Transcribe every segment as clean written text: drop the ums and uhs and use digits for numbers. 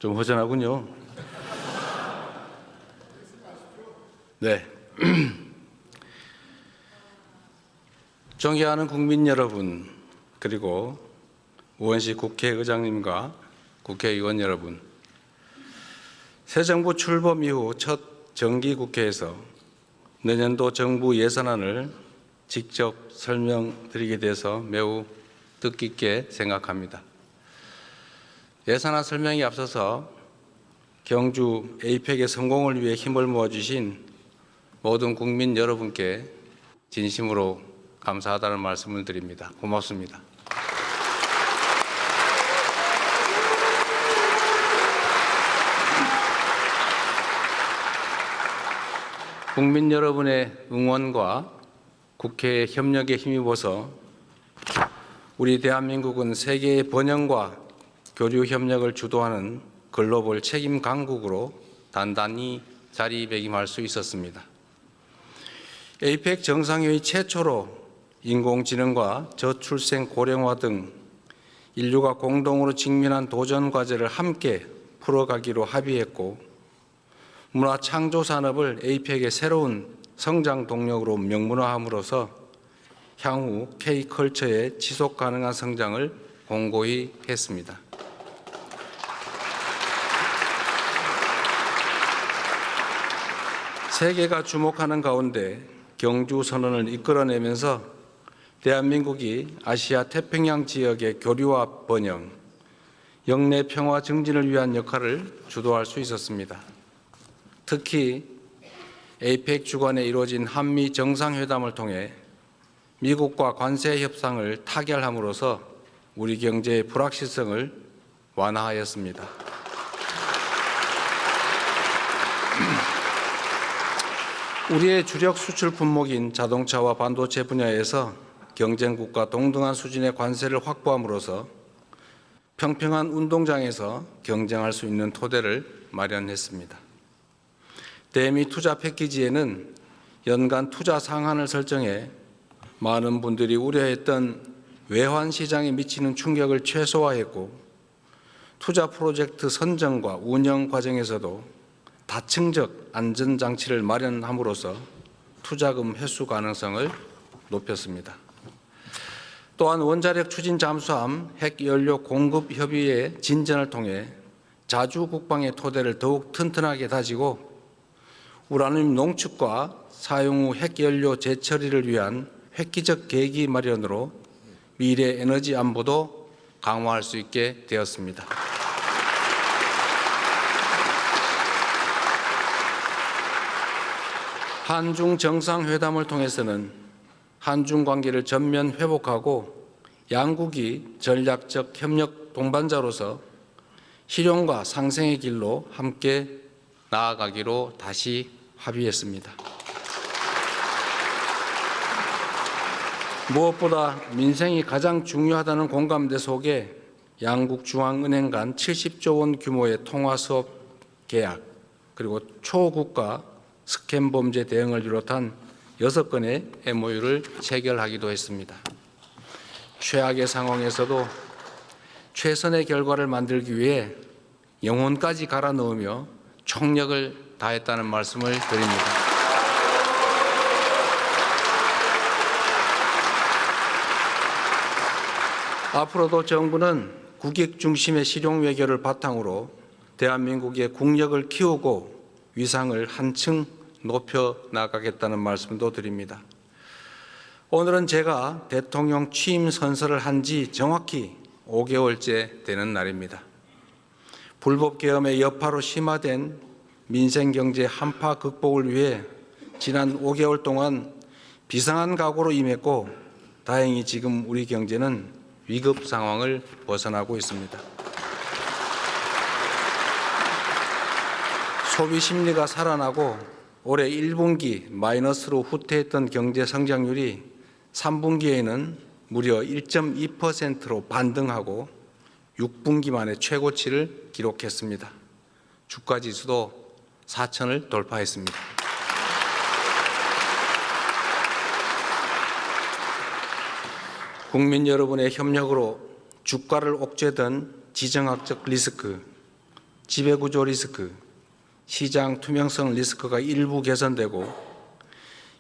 좀 허전하군요. 네. 존경하는 국민 여러분, 그리고 우원식 국회의장님과 국회의원 여러분, 새 정부 출범 이후 첫 정기국회에서 내년도 정부 예산안을 직접 설명드리게 돼서 매우 뜻깊게 생각합니다. 예산안 설명에 앞서서 경주 에이펙의 성공을 위해 힘을 모아주신 모든 국민 여러분께 진심으로 감사하다는 말씀을 드립니다. 고맙습니다. 국민 여러분의 응원과 국회의 협력에 힘입어서 우리 대한민국은 세계의 번영과 교류 협력을 주도하는 글로벌 책임 강국으로 단단히 자리매김할 수 있었습니다. 에이펙 정상회의 최초로 인공지능과 저출생 고령화 등 인류가 공동으로 직면한 도전 과제를 함께 풀어가기로 합의했고, 문화 창조 산업을 에이펙의 새로운 성장 동력으로 명문화함으로써 향후 K컬처의 지속 가능한 성장을 공고히 했습니다. 세계가 주목하는 가운데 경주 선언을 이끌어내면서 대한민국이 아시아 태평양 지역의 교류와 번영, 영내 평화 증진을 위한 역할을 주도할 수 있었습니다. 특히 에이펙 주관에 이루어진 한미 정상회담을 통해 미국과 관세 협상을 타결함으로써 우리 경제의 불확실성을 완화하였습니다. 우리의 주력 수출 품목인 자동차와 반도체 분야에서 경쟁국과 동등한 수준의 관세를 확보함으로써 평평한 운동장에서 경쟁할 수 있는 토대를 마련했습니다. 대미 투자 패키지에는 연간 투자 상한을 설정해 많은 분들이 우려했던 외환 시장에 미치는 충격을 최소화했고, 투자 프로젝트 선정과 운영 과정에서도 다층적 안전장치를 마련함으로써 투자금 회수 가능성을 높였습니다. 또한 원자력 추진 잠수함 핵연료 공급 협의의 진전을 통해 자주 국방의 토대를 더욱 튼튼하게 다지고, 우라늄 농축과 사용 후 핵연료 재처리를 위한 획기적 계기 마련으로 미래 에너지 안보도 강화할 수 있게 되었습니다. 한중 정상회담을 통해서는 한중 관계를 전면 회복하고 양국이 전략적 협력 동반자로서 실용과 상생의 길로 함께 나아가기로 다시 합의했습니다. 무엇보다 민생이 가장 중요하다는 공감대 속에 양국 중앙은행 간 70조 원 규모의 통화수업 계약, 그리고 초국가 스캠 범죄 대응을 비롯한 6건의 MOU를 체결하기도 했습니다. 최악의 상황에서도 최선의 결과를 만들기 위해 영혼까지 갈아 넣으며 총력을 다했다는 말씀을 드립니다. 앞으로도 정부는 국익 중심의 실용 외교를 바탕으로 대한민국의 국력을 키우고 위상을 한층 높여 나가겠다는 말씀도 드립니다. 오늘은 제가 대통령 취임 선서를 한 지 정확히 5개월째 되는 날입니다. 불법 계엄의 여파로 심화된 민생경제 한파 극복을 위해 지난 5개월 동안 비상한 각오로 임했고, 다행히 지금 우리 경제는 위급 상황을 벗어나고 있습니다. 소비 심리가 살아나고 올해 1분기 마이너스로 후퇴했던 경제 성장률이 3분기에는 무려 1.2%로 반등하고 6분기 만에 최고치를 기록했습니다. 주가지수도 4,000을 돌파했습니다. 국민 여러분의 협력으로 주가를 옥죄던 지정학적 리스크, 지배구조 리스크, 시장 투명성 리스크가 일부 개선되고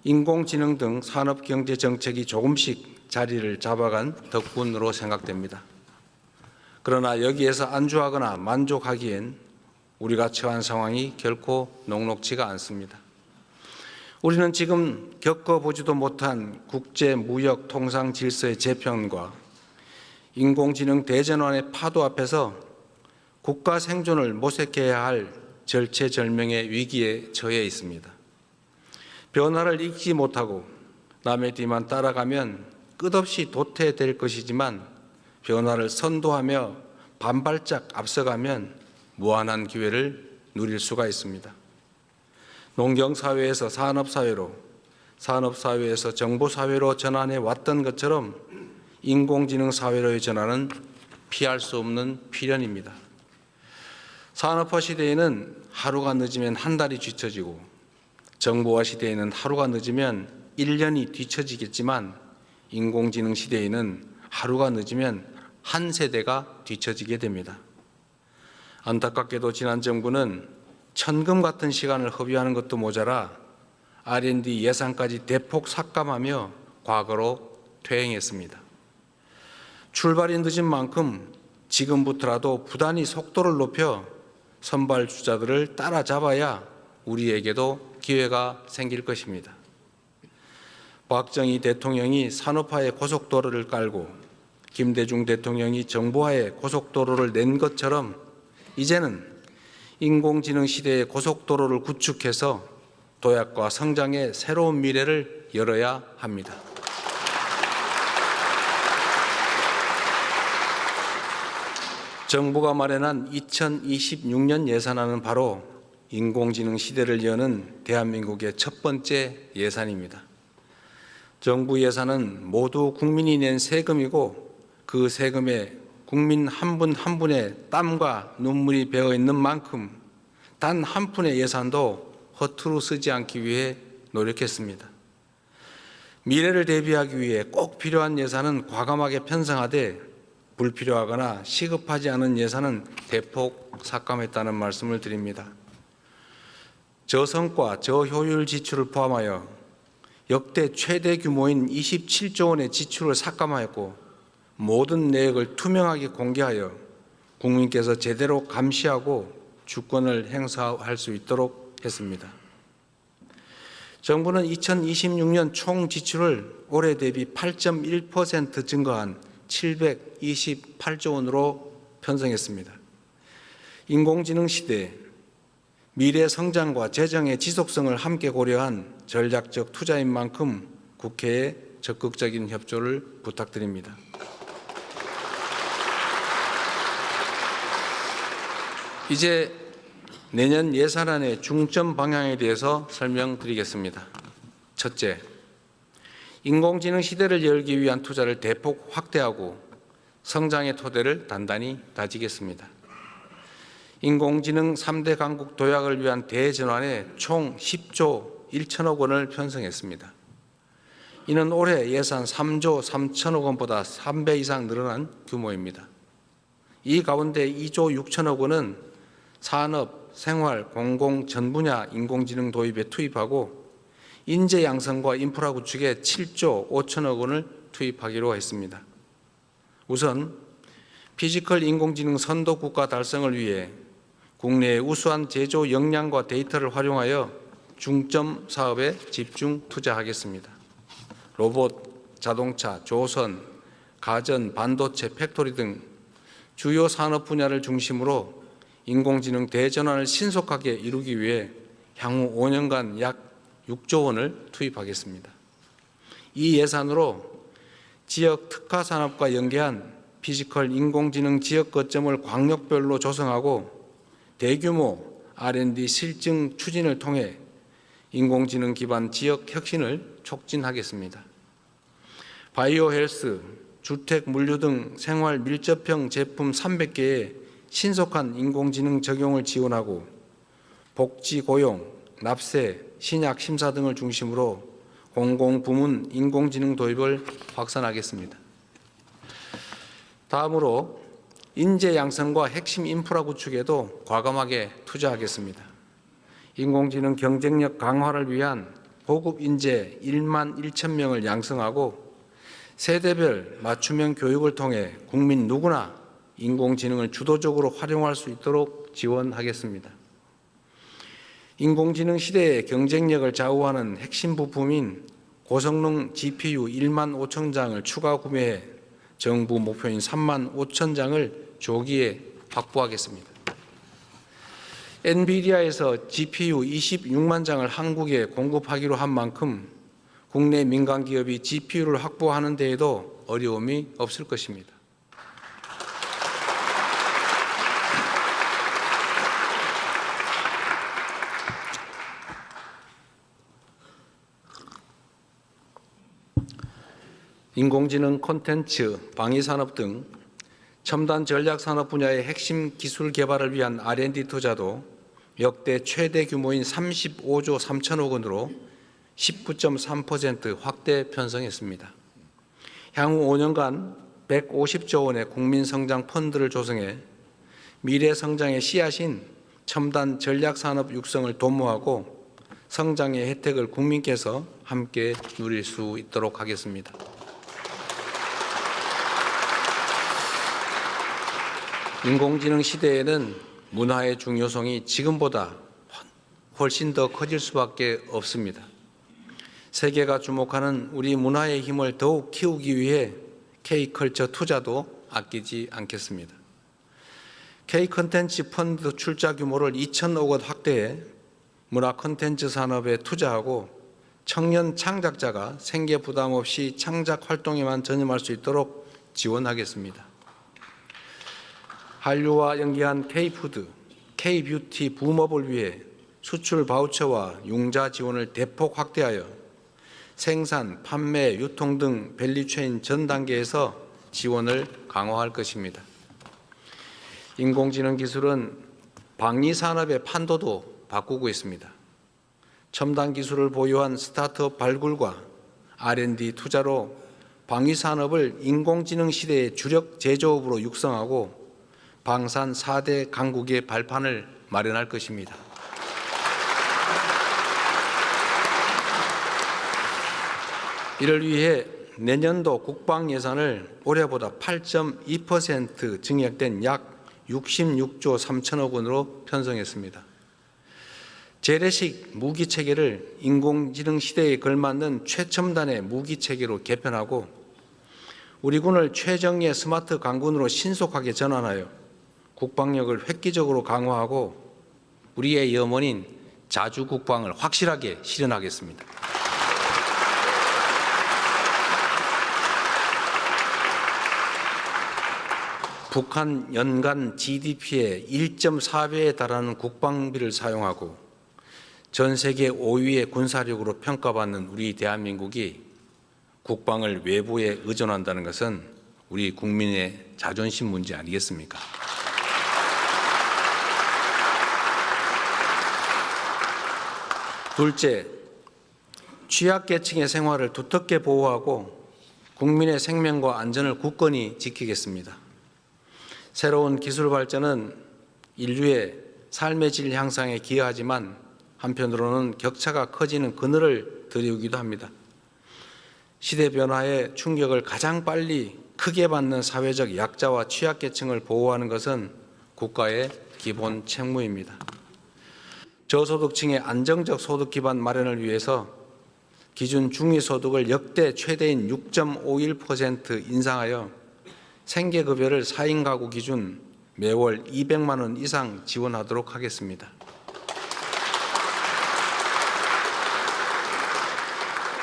인공지능 등 산업경제 정책이 조금씩 자리를 잡아간 덕분으로 생각됩니다. 그러나 여기에서 안주하거나 만족하기엔 우리가 처한 상황이 결코 녹록지가 않습니다. 우리는 지금 겪어보지도 못한 국제 무역 통상 질서의 재편과 인공지능 대전환의 파도 앞에서 국가 생존을 모색해야 할 절체절명의 위기에 처해 있습니다. 변화를 읽지 못하고 남의 뒤만 따라가면 끝없이 도태될 것이지만 변화를 선도하며 반발짝 앞서가면 무한한 기회를 누릴 수가 있습니다. 농경사회에서 산업사회로, 산업사회에서 정보사회로 전환해 왔던 것처럼 인공지능 사회로의 전환은 피할 수 없는 필연입니다. 산업화 시대에는 하루가 늦으면 한 달이 뒤처지고 정보화 시대에는 하루가 늦으면 1년이 뒤처지겠지만 인공지능 시대에는 하루가 늦으면 한 세대가 뒤처지게 됩니다. 안타깝게도 지난 정부는 천금 같은 시간을 허비하는 것도 모자라 R&D 예산까지 대폭 삭감하며 과거로 퇴행했습니다. 출발이 늦은 만큼 지금부터라도 부단히 속도를 높여 선발주자들을 따라잡아야 우리에게도 기회가 생길 것입니다. 박정희 대통령이 산업화의 고속도로를 깔고 김대중 대통령이 정보화의 고속도로를 낸 것처럼 이제는 인공지능 시대의 고속도로를 구축해서 도약과 성장의 새로운 미래를 열어야 합니다. 정부가 마련한 2026년 예산안은 바로 인공지능 시대를 여는 대한민국의 첫 번째 예산입니다. 정부 예산은 모두 국민이 낸 세금이고 그 세금에 국민 한 분 한 분의 땀과 눈물이 배어 있는 만큼 단 한 푼의 예산도 허투루 쓰지 않기 위해 노력했습니다. 미래를 대비하기 위해 꼭 필요한 예산은 과감하게 편성하되 불필요하거나 시급하지 않은 예산은 대폭 삭감했다는 말씀을 드립니다. 저성과 저효율 지출을 포함하여 역대 최대 규모인 27조 원의 지출을 삭감하였고 모든 내역을 투명하게 공개하여 국민께서 제대로 감시하고 주권을 행사할 수 있도록 했습니다. 정부는 2026년 총 지출을 올해 대비 8.1% 증가한 728조 원으로 편성했습니다. 인공지능 시대 미래 성장과 재정의 지속성을 함께 고려한 전략적 투자인 만큼 국회에 적극적인 협조를 부탁드립니다. 이제 내년 예산안의 중점 방향에 대해서 설명드리겠습니다. 첫째, 인공지능 시대를 열기 위한 투자를 대폭 확대하고 성장의 토대를 단단히 다지겠습니다. 인공지능 3대 강국 도약을 위한 대전환에 총 10조 1천억 원을 편성했습니다. 이는 올해 예산 3조 3천억 원보다 3배 이상 늘어난 규모입니다. 이 가운데 2조 6천억 원은 산업, 생활, 공공 전 분야 인공지능 도입에 투입하고 인재 양성과 인프라 구축에 7조 5천억 원을 투입하기로 했습니다. 우선 피지컬 인공지능 선도 국가 달성을 위해 국내의 우수한 제조 역량과 데이터를 활용하여 중점 사업에 집중 투자하겠습니다. 로봇, 자동차, 조선, 가전, 반도체, 팩토리 등 주요 산업 분야를 중심으로 인공지능 대전환을 신속하게 이루기 위해 향후 5년간 약 6조 원을 투입하겠습니다. 이 예산으로 지역 특화 산업과 연계한 피지컬 인공지능 지역 거점을 광역별로 조성하고 대규모 R&D 실증 추진을 통해 인공지능 기반 지역 혁신을 촉진하겠습니다. 바이오 헬스, 주택, 물류 등 생활 밀접형 제품 300개의 신속한 인공지능 적용을 지원하고 복지, 고용, 납세, 신약 심사 등을 중심으로 공공부문 인공지능 도입을 확산하겠습니다. 다음으로 인재 양성과 핵심 인프라 구축에도 과감하게 투자하겠습니다. 인공지능 경쟁력 강화를 위한 고급 인재 1만 1천 명을 양성하고 세대별 맞춤형 교육을 통해 국민 누구나 인공지능을 주도적으로 활용할 수 있도록 지원하겠습니다. 인공지능 시대의 경쟁력을 좌우하는 핵심 부품인 고성능 GPU 1만 5천 장을 추가 구매해 정부 목표인 3만 5천 장을 조기에 확보하겠습니다. 엔비디아에서 GPU 26만 장을 한국에 공급하기로 한 만큼 국내 민간 기업이 GPU를 확보하는 데에도 어려움이 없을 것입니다. 인공지능 콘텐츠, 방위산업 등 첨단 전략산업 분야의 핵심 기술 개발을 위한 R&D 투자도 역대 최대 규모인 35조 3천억 원으로 19.3% 확대 편성했습니다. 향후 5년간 150조 원의 국민성장 펀드를 조성해 미래 성장의 씨앗인 첨단 전략산업 육성을 도모하고 성장의 혜택을 국민께서 함께 누릴 수 있도록 하겠습니다. 인공지능 시대에는 문화의 중요성이 지금보다 훨씬 더 커질 수밖에 없습니다. 세계가 주목하는 우리 문화의 힘을 더욱 키우기 위해 K컬처 투자도 아끼지 않겠습니다. K콘텐츠 펀드 출자 규모를 2천억 원 확대해 문화 콘텐츠 산업에 투자하고 청년 창작자가 생계 부담 없이 창작 활동에만 전념할 수 있도록 지원하겠습니다. 한류와 연계한 K푸드, K뷰티 붐업을 위해 수출 바우처와 융자 지원을 대폭 확대하여 생산, 판매, 유통 등 밸류체인 전 단계에서 지원을 강화할 것입니다. 인공지능 기술은 방위산업의 판도도 바꾸고 있습니다. 첨단 기술을 보유한 스타트업 발굴과 R&D 투자로 방위산업을 인공지능 시대의 주력 제조업으로 육성하고 방산 4대 강국의 발판을 마련할 것입니다. 이를 위해 내년도 국방 예산을 올해보다 8.2% 증액된 약 66조 3천억 원으로 편성했습니다. 재래식 무기 체계를 인공지능 시대에 걸맞는 최첨단의 무기 체계로 개편하고 우리 군을 최정예 스마트 강군으로 신속하게 전환하여 국방력을 획기적으로 강화하고 우리의 염원인 자주 국방을 확실하게 실현하겠습니다. 북한 연간 GDP의 1.4배에 달하는 국방비를 사용하고 전 세계 5위의 군사력으로 평가받는 우리 대한민국이 국방을 외부에 의존한다는 것은 우리 국민의 자존심 문제 아니겠습니까? 둘째, 취약계층의 생활을 두텁게 보호하고 국민의 생명과 안전을 굳건히 지키겠습니다. 새로운 기술 발전은 인류의 삶의 질 향상에 기여하지만 한편으로는 격차가 커지는 그늘을 드리우기도 합니다. 시대 변화의 충격을 가장 빨리 크게 받는 사회적 약자와 취약계층을 보호하는 것은 국가의 기본 책무입니다. 저소득층의 안정적 소득 기반 마련을 위해서 기준 중위소득을 역대 최대인 6.51% 인상하여 생계급여를 4인 가구 기준 매월 200만 원 이상 지원하도록 하겠습니다.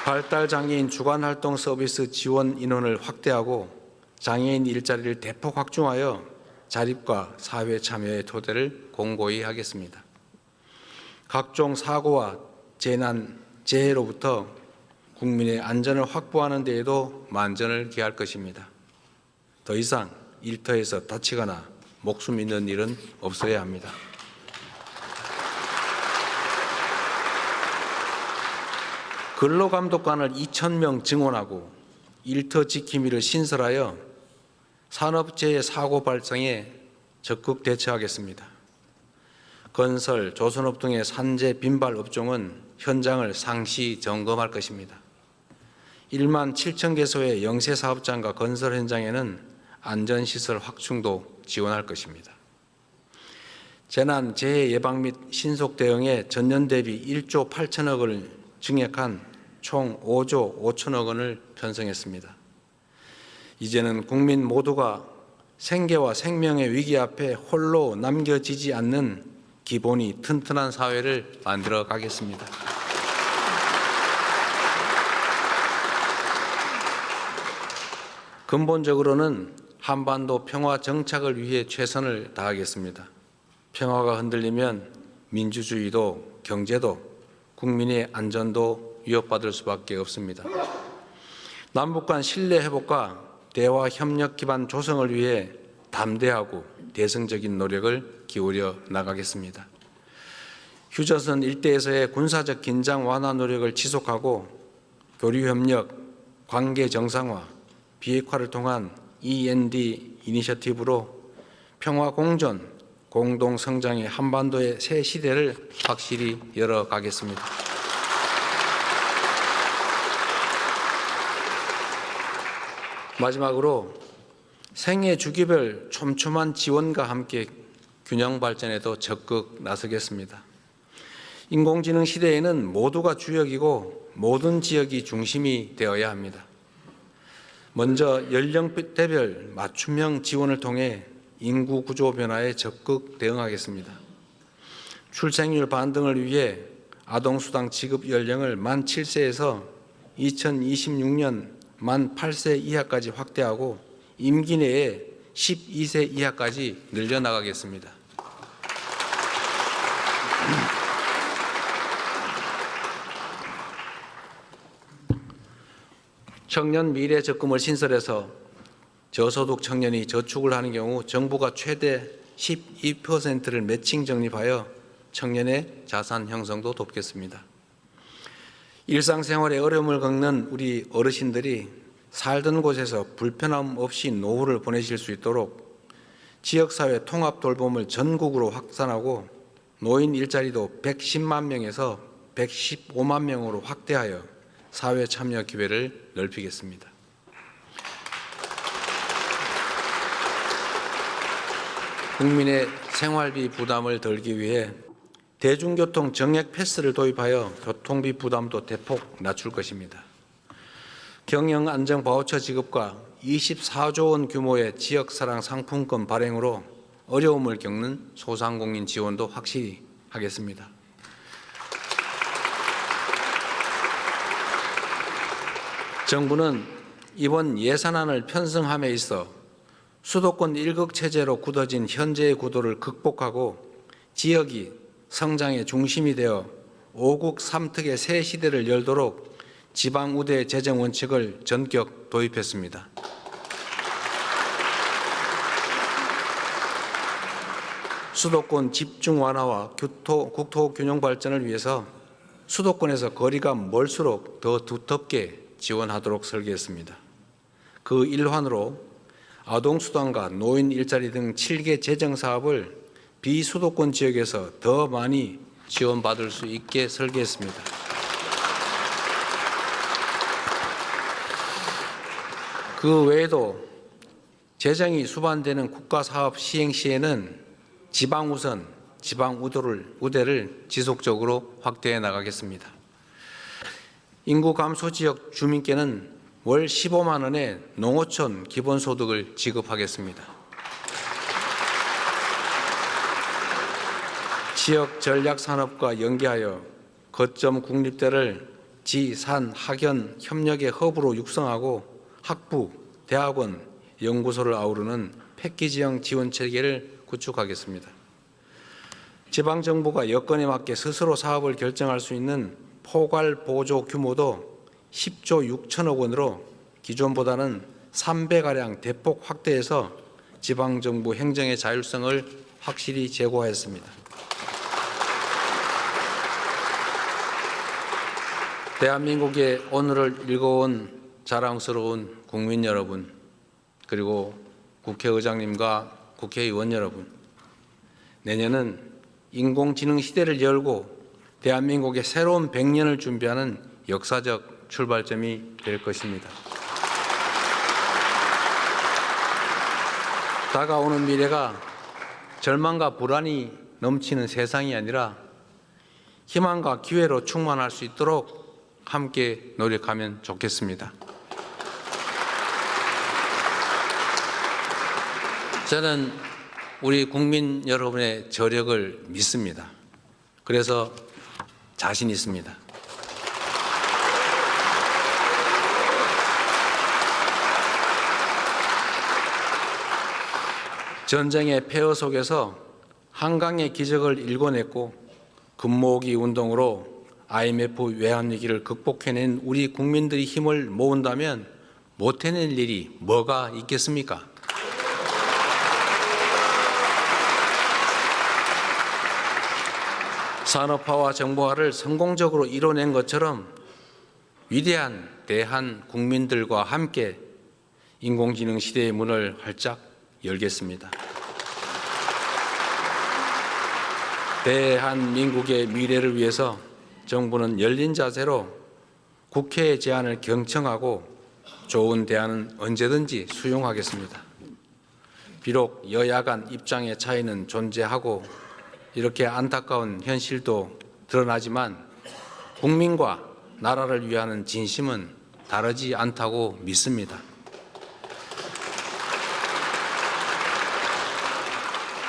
발달장애인 주간활동 서비스 지원 인원을 확대하고 장애인 일자리를 대폭 확충하여 자립과 사회 참여의 토대를 공고히 하겠습니다. 각종 사고와 재난, 재해로부터 국민의 안전을 확보하는 데에도 만전을 기할 것입니다. 더 이상 일터에서 다치거나 목숨 잃는 일은 없어야 합니다. 근로감독관을 2,000명 증원하고 일터 지킴이를 신설하여 산업재해 사고 발생에 적극 대처하겠습니다. 건설, 조선업 등의 산재 빈발 업종은 현장을 상시 점검할 것입니다. 1만 7천 개소의 영세 사업장과 건설 현장에는 안전시설 확충도 지원할 것입니다. 재난, 재해 예방 및 신속 대응에 전년 대비 1조 8천억 원을 증액한 총 5조 5천억 원을 편성했습니다. 이제는 국민 모두가 생계와 생명의 위기 앞에 홀로 남겨지지 않는 기본이 튼튼한 사회를 만들어 가겠습니다. 근본적으로는 한반도 평화 정착을 위해 최선을 다하겠습니다. 평화가 흔들리면 민주주의도 경제도 국민의 안전도 위협받을 수밖에 없습니다. 남북 간 신뢰 회복과 대화 협력 기반 조성을 위해 담대하고 대승적인 노력을 기울여 나가겠습니다. 휴전선 일대에서의 군사적 긴장 완화 노력을 지속하고 교류 협력, 관계 정상화, 비핵화를 통한 END 이니셔티브로 평화 공존, 공동 성장의 한반도의 새 시대를 확실히 열어가겠습니다. 마지막으로 생애 주기별 촘촘한 지원과 함께 균형 발전에도 적극 나서겠습니다. 인공지능 시대에는 모두가 주역이고 모든 지역이 중심이 되어야 합니다. 먼저 연령대별 맞춤형 지원을 통해 인구 구조 변화에 적극 대응하겠습니다. 출생률 반등을 위해 아동수당 지급 연령을 만 7세에서 2026년 만 8세 이하까지 확대하고 임기 내에 12세 이하까지 늘려나가겠습니다. 청년 미래 적금을 신설해서 저소득 청년이 저축을 하는 경우 정부가 최대 12%를 매칭 적립하여 청년의 자산 형성도 돕겠습니다. 일상생활에 어려움을 겪는 우리 어르신들이 살던 곳에서 불편함 없이 노후를 보내실 수 있도록 지역사회 통합 돌봄을 전국으로 확산하고 노인 일자리도 110만 명에서 115만 명으로 확대하여 사회 참여 기회를 넓히겠습니다. 국민의 생활비 부담을 덜기 위해 대중교통 정액 패스를 도입하여 교통비 부담도 대폭 낮출 것입니다. 경영안정 바우처 지급과 24조 원 규모의 지역사랑 상품권 발행으로 어려움을 겪는 소상공인 지원도 확실히 하겠습니다. 정부는 이번 예산안을 편성함에 있어 수도권 1극 체제로 굳어진 현재의 구도를 극복하고 지역이 성장의 중심이 되어 5국 3특의 새 시대를 열도록 지방우대 재정 원칙을 전격 도입했습니다. 수도권 집중 완화와 국토 균형 발전을 위해서 수도권에서 거리가 멀수록 더 두텁게 지원하도록 설계했습니다. 그 일환으로 아동수당과 노인 일자리 등 7개 재정사업을 비수도권 지역에서 더 많이 지원받을 수 있게 설계했습니다. 그 외에도 재정이 수반되는 국가사업 시행 시에는 지방우선, 지방우대를 지속적으로 확대해 나가겠습니다. 인구 감소 지역 주민께는 월 15만 원의 농어촌 기본소득을 지급하겠습니다. 지역 전략산업과 연계하여 거점 국립대를 지, 산, 학연 협력의 허브로 육성하고 학부, 대학원, 연구소를 아우르는 패키지형 지원체계를 구축하겠습니다. 지방정부가 여건에 맞게 스스로 사업을 결정할 수 있는 포괄 보조 규모도 10조 6천억 원으로 기존보다는 3배가량 대폭 확대해서 지방정부 행정의 자율성을 확실히 제고하였습니다. 대한민국의 오늘을 읽어온 자랑스러운 국민 여러분, 그리고 국회의장님과 국회의원 여러분, 내년은 인공지능 시대를 열고 대한민국의 새로운 100년을 준비하는 역사적 출발점이 될 것입니다. 다가오는 미래가 절망과 불안이 넘치는 세상이 아니라 희망과 기회로 충만할 수 있도록 함께 노력하면 좋겠습니다. 저는 우리 국민 여러분의 저력을 믿습니다. 그래서 자신 있습니다. 전쟁의 폐허 속에서 한강의 기적을 일궈냈고 금모으기 운동으로 IMF 외환위기를 극복해낸 우리 국민들이 힘을 모은다면 못 해낼 일이 뭐가 있겠습니까? 산업화와 정보화를 성공적으로 이뤄낸 것처럼 위대한 대한국민들과 함께 인공지능 시대의 문을 활짝 열겠습니다. 대한민국의 미래를 위해서 정부는 열린 자세로 국회의 제안을 경청하고 좋은 대안은 언제든지 수용하겠습니다. 비록 여야 간 입장의 차이는 존재하고 이렇게 안타까운 현실도 드러나지만 국민과 나라를 위하는 진심은 다르지 않다고 믿습니다.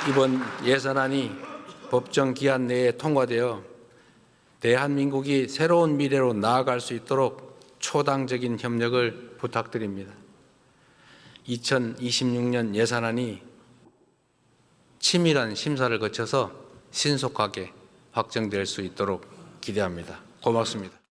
이번 예산안이 법정 기한 내에 통과되어 대한민국이 새로운 미래로 나아갈 수 있도록 초당적인 협력을 부탁드립니다. 2026년 예산안이 치밀한 심사를 거쳐서 신속하게 확정될 수 있도록 기대합니다. 고맙습니다.